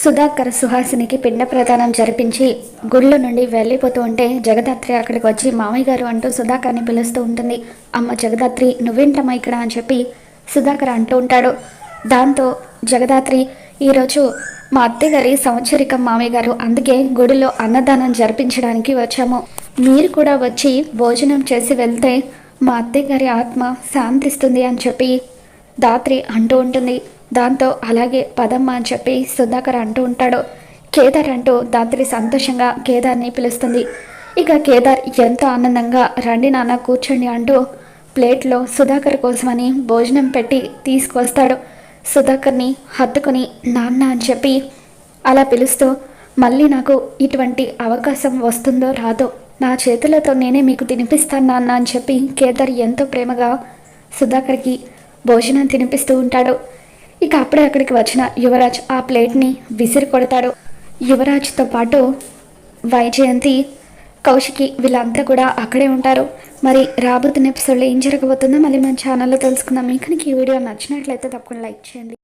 సుధాకర్ సుహాసినికి పిండ ప్రదానం జరిపించి గుళ్ళ నుండి వెళ్ళిపోతూ ఉంటే జగదాత్రి అక్కడికి వచ్చి మామయ్య గారు అంటూ సుధాకర్ని పిలుస్తూ ఉంటుంది. అమ్మ జగదాత్రి, నువ్వేంటమ్మా ఇక్కడ అని చెప్పి సుధాకర్ అంటూ ఉంటాడు. దాంతో జగదాత్రి, ఈరోజు మా అత్తగారి సంవత్సరికం మామయ్య గారు, అందుకే గుడిలో అన్నదానం జరిపించడానికి వచ్చాము. మీరు కూడా వచ్చి భోజనం చేసి వెళ్తే మా అత్తగారి ఆత్మ శాంతిస్తుంది అని చెప్పి దాత్రి అంటూ ఉంటుంది. దాంతో అలాగే పదమ్మ అని చెప్పి సుధాకర్ అంటూ ఉంటాడు. కేదార్ అంటూ దాత్రి సంతోషంగా కేదార్ని పిలుస్తుంది. ఇక కేదార్ ఎంతో ఆనందంగా రండి నాన్న కూర్చోండి అంటూ ప్లేట్లో సుధాకర్ కోసమని భోజనం పెట్టి తీసుకొస్తాడు. సుధాకర్ని హత్తుకుని నాన్న అని చెప్పి అలా పిలుస్తూ, మళ్ళీ నాకు ఇటువంటి అవకాశం వస్తుందో రాదో, నా చేతులతో నేనే మీకు తినిపిస్తాను నాన్న అని చెప్పి కేదార్ ఎంతో ప్రేమగా సుధాకర్కి భోజనం తినిపిస్తూ ఉంటాడు. ఇక అప్పుడే అక్కడికి వచ్చిన యువరాజ్ ఆ ప్లేట్ని విసిరి కొడతాడు. యువరాజ్తో పాటు వైజయంతి, కౌశికి వీళ్ళంతా కూడా అక్కడే ఉంటారు. మరి రాబోతున్న ఎపిసోడ్లో ఏం జరగబోతుందో మళ్ళీ మన ఛానల్లో తెలుసుకుందాం. మీకు ఈ వీడియో నచ్చినట్లయితే తప్పకుండా లైక్ చేయండి.